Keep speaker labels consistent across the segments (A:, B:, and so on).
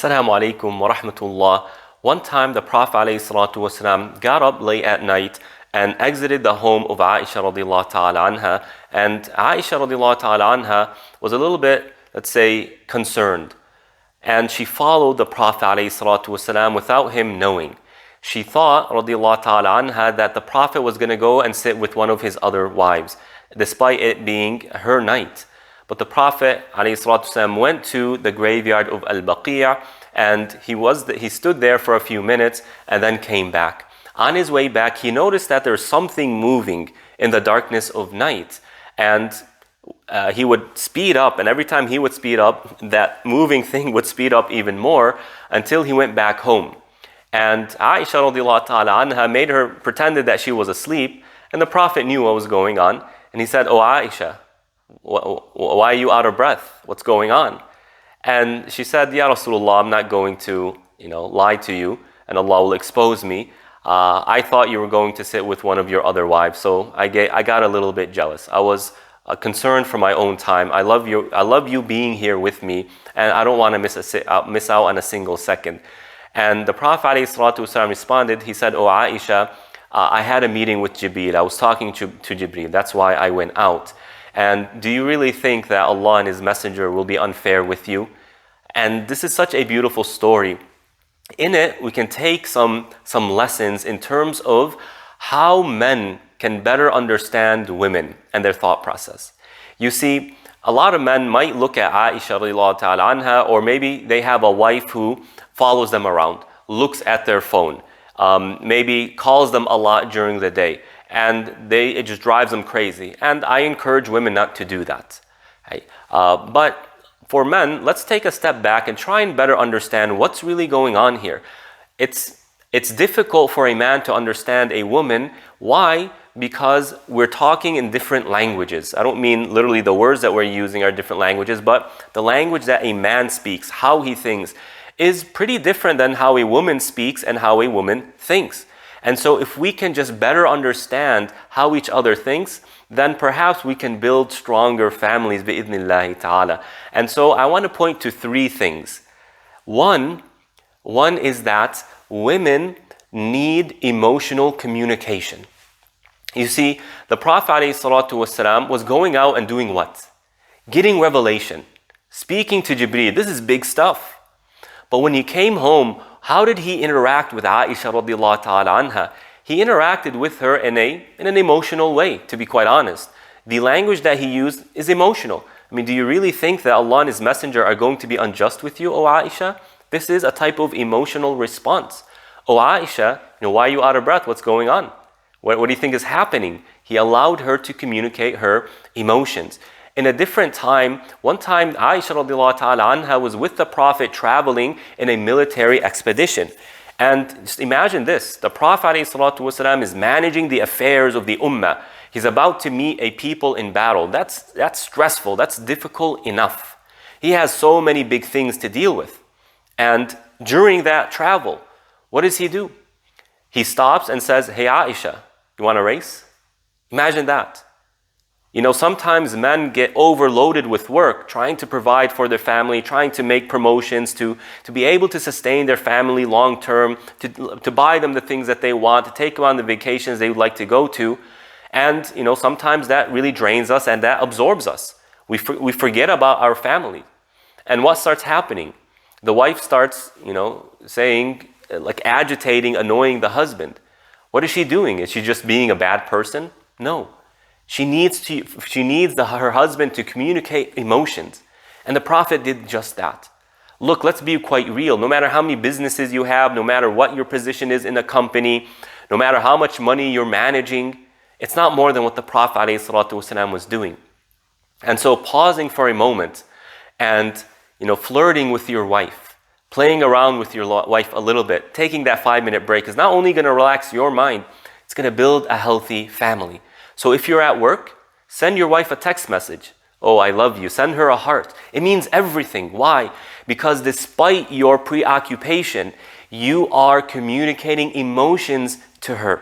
A: Assalamu alaikum wa rahmatullah. One time the Prophet ﷺ got up late at night and exited the home of Aisha radiallahu ta'ala anha. And Aisha radiallahu ta'ala anha was a little bit, let's say, concerned. And she followed the Prophet ﷺ without him knowing. She thought radiallahu ta'ala anha that the Prophet was going to go and sit with one of his other wives, despite it being her night. But the Prophet ﷺ went to the graveyard of Al-Baqi' and he stood there for a few minutes and then came back. On his way back, he noticed that there's something moving in the darkness of night. And he would speed up, and every time he would speed up, that moving thing would speed up even more until he went back home. And Aisha radiallahu ta'ala anha pretended that she was asleep, and the Prophet knew what was going on. And he said, "Oh Aisha, why are you out of breath? What's going on?" And she said, "Ya Rasulullah, I'm not going to, lie to you, and Allah will expose me. I thought you were going to sit with one of your other wives, so I got a little bit jealous. I was concerned for my own time. I love you being here with me, and I don't want to miss out on a single second." And the Prophet ﷺ responded. He said, "Oh Aisha, I had a meeting with Jibreel. I was talking to Jibreel. That's why I went out. And do you really think that Allah and His Messenger will be unfair with you?" And this is such a beautiful story. In it, we can take some lessons in terms of how men can better understand women and their thought process. You see, a lot of men might look at Aisha radiallahu ta'ala anha, or maybe they have a wife who follows them around, looks at their phone, maybe calls them a lot during the day, and it just drives them crazy. And I encourage women not to do that. Right? But for men, let's take a step back and try and better understand what's really going on here. It's difficult for a man to understand a woman. Why? Because we're talking in different languages. I don't mean literally the words that we're using are different languages, but the language that a man speaks, how he thinks, is pretty different than how a woman speaks and how a woman thinks. And so if we can just better understand how each other thinks, then perhaps we can build stronger families bi'idhnillahi ta'ala. And so I want to point to three things. One is that women need emotional communication. You see, the Prophet ﷺ was going out and doing what? Getting revelation, speaking to Jibreel. This is big stuff. But when he came home, how did he interact with Aisha radiallahu ta'ala anha? He interacted with her in an emotional way, to be quite honest. The language that he used is emotional. I mean, do you really think that Allah and His Messenger are going to be unjust with you, O Aisha? This is a type of emotional response. "Oh Aisha, why are you out of breath? What's going on? What do you think is happening?" He allowed her to communicate her emotions. In a different time, one time Aisha radiallahu ta'ala anha was with the Prophet traveling in a military expedition. And just imagine this, the Prophet ﷺ is managing the affairs of the ummah. He's about to meet a people in battle. That's stressful, that's difficult enough. He has so many big things to deal with. And during that travel, what does he do? He stops and says, "Hey Aisha, you want to race?" Imagine that. Sometimes men get overloaded with work, trying to provide for their family, trying to make promotions, to be able to sustain their family long term, to buy them the things that they want, to take them on the vacations they would like to go to. And, sometimes that really drains us and that absorbs us. We forget about our family. And what starts happening? The wife starts, saying, agitating, annoying the husband. What is she doing? Is she just being a bad person? No. She needs her husband to communicate emotions. And the Prophet did just that. Look, let's be quite real. No matter how many businesses you have, no matter what your position is in a company, no matter how much money you're managing, it's not more than what the Prophet ﷺ was doing. And so pausing for a moment and flirting with your wife, playing around with your wife a little bit, taking that 5-minute break is not only going to relax your mind, it's going to build a healthy family. So if you're at work, send your wife a text message. "Oh, I love you." Send her a heart. It means everything. Why? Because despite your preoccupation, you are communicating emotions to her.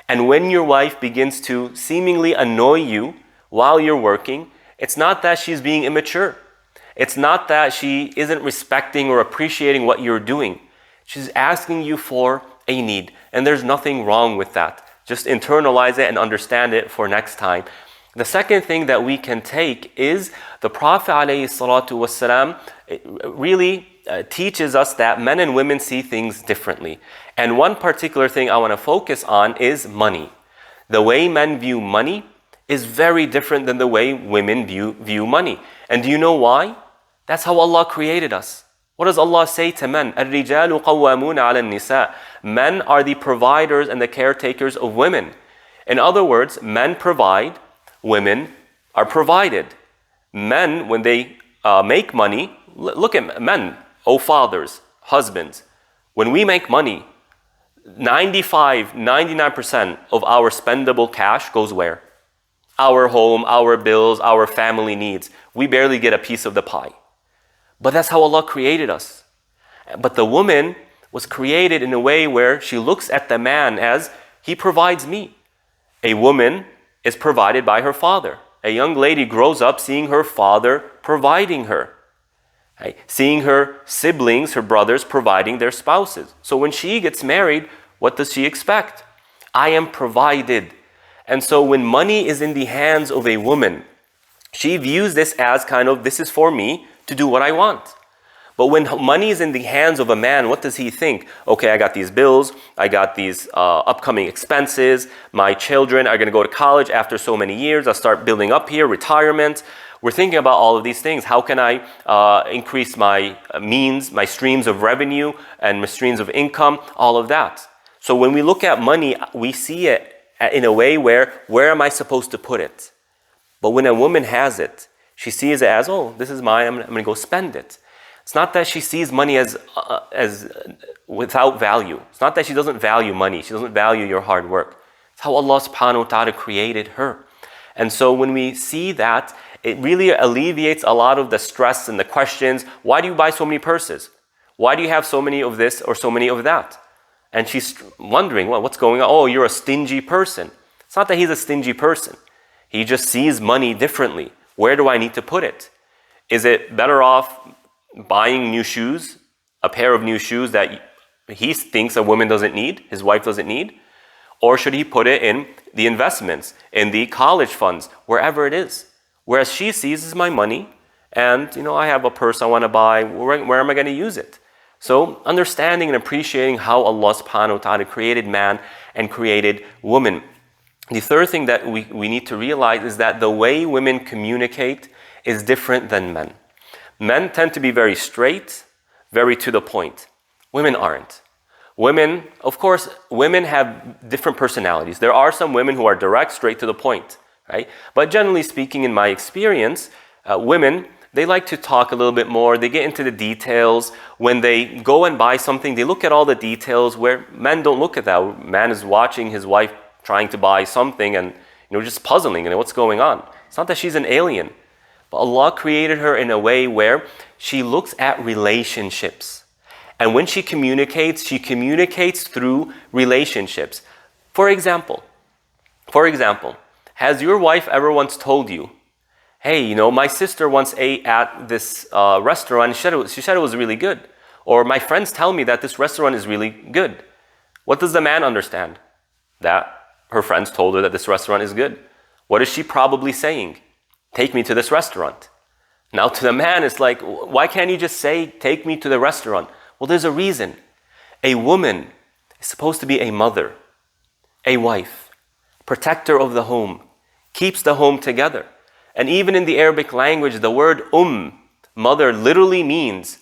A: And when your wife begins to seemingly annoy you while you're working, it's not that she's being immature. It's not that she isn't respecting or appreciating what you're doing. She's asking you for a need. And there's nothing wrong with that. Just internalize it and understand it for next time. The second thing that we can take is the Prophet ﷺ really teaches us that men and women see things differently. And one particular thing I want to focus on is money. The way men view money is very different than the way women view money. And do you know why? That's how Allah created us. What does Allah say to men? الرِّجَالُ قَوَّامُونَ عَلَى النِّسَاءِ. Men are the providers and the caretakers of women. In other words, men provide, women are provided. Men, when they make money, look at men, fathers, husbands. When we make money, 99% of our spendable cash goes where? Our home, our bills, our family needs. We barely get a piece of the pie. But that's how Allah created us. But the woman was created in a way where she looks at the man as, he provides me. A woman is provided by her father. A young lady grows up seeing her father providing her. Right? Seeing her siblings, her brothers, providing their spouses. So when she gets married, what does she expect? I am provided. And so when money is in the hands of a woman, she views this as kind of, this is for me to do what I want. But when money is in the hands of a man, what does he think? Okay, I got these bills, I got these upcoming expenses, my children are going to go to college after so many years, I'll start building up here, retirement. We're thinking about all of these things. How can I increase my means, my streams of revenue and my streams of income, all of that. So when we look at money, we see it in a way where am I supposed to put it? But when a woman has it, she sees it as, oh, this is mine, I'm going to go spend it. It's not that she sees money as without value. It's not that she doesn't value money. She doesn't value your hard work. It's how Allah subhanahu wa ta'ala created her. And so when we see that, it really alleviates a lot of the stress and the questions. Why do you buy so many purses? Why do you have so many of this or so many of that? And she's wondering, well, what's going on? Oh, you're a stingy person. It's not that he's a stingy person. He just sees money differently. Where do I need to put it? Is it better off buying new shoes, a pair of new shoes that he thinks a woman doesn't need, his wife doesn't need? Or should he put it in the investments, in the college funds, wherever it is? Whereas she sees, this is my money, and I have a purse I want to buy, where am I going to use it? So understanding and appreciating how Allah subhanahu wa ta'ala created man and created woman. The third thing that we need to realize is that the way women communicate is different than men. Men tend to be very straight, very to the point. Women aren't. Women, of course, women have different personalities. There are some women who are direct, straight to the point, right? But generally speaking, in my experience, women, they like to talk a little bit more. They get into the details. When they go and buy something, they look at all the details where men don't look at that. Man is watching his wife trying to buy something and just puzzling, what's going on. It's not that she's an alien. But Allah created her in a way where she looks at relationships. And when she communicates through relationships. For example, has your wife ever once told you, hey, my sister once ate at this restaurant, she said it was really good. Or my friends tell me that this restaurant is really good. What does the man understand? That her friends told her that this restaurant is good. What is she probably saying? Take me to this restaurant. Now to the man, it's like, why can't you just say, take me to the restaurant? Well, there's a reason. A woman is supposed to be a mother, a wife, protector of the home, keeps the home together. And even in the Arabic language, the word mother, literally means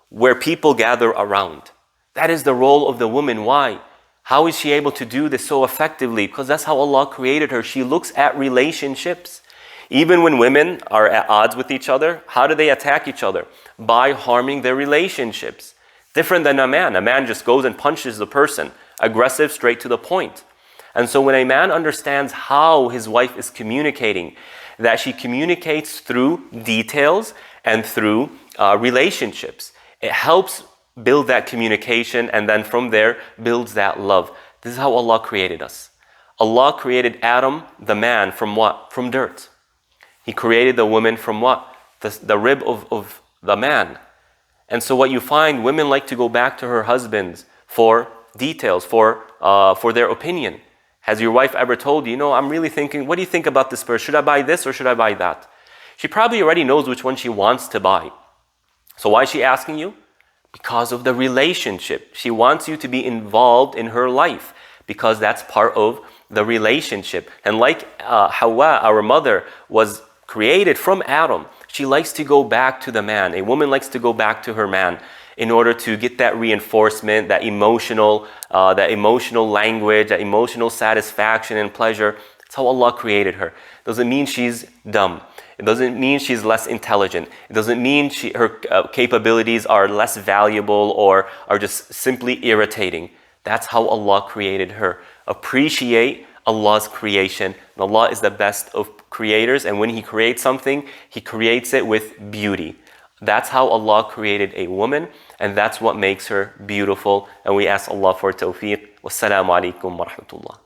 A: where people gather around. That is the role of the woman. Why? How is she able to do this so effectively? Because that's how Allah created her. She looks at relationships. Even when women are at odds with each other, how do they attack each other? By harming their relationships. Different than a man. A man just goes and punches the person. Aggressive, straight to the point. And so when a man understands how his wife is communicating, that she communicates through details and through relationships, it helps build that communication, and then from there builds that love. This is how Allah created us. Allah created Adam, the man, from what? From dirt. He created the woman from what? the rib of the man. And so what you find, women like to go back to her husbands for details, for their opinion. Has your wife ever told you, I'm really thinking, what do you think about this purse? Should I buy this or should I buy that? She probably already knows which one she wants to buy. So why is she asking you? Because of the relationship. She wants you to be involved in her life because that's part of the relationship. And like Hawa, our mother, was created from Adam, she likes to go back to the man. A woman likes to go back to her man in order to get that reinforcement, that emotional language, that emotional satisfaction and pleasure. That's how Allah created her. It doesn't mean she's dumb. It doesn't mean she's less intelligent. It doesn't mean her capabilities are less valuable or are just simply irritating. That's how Allah created her. Appreciate Allah's creation. And Allah is the best of creators, and when He creates something, He creates it with beauty. That's how Allah created a woman, and that's what makes her beautiful. And we ask Allah for tawfiq. Wassalamu alaikum wa rahmatullah.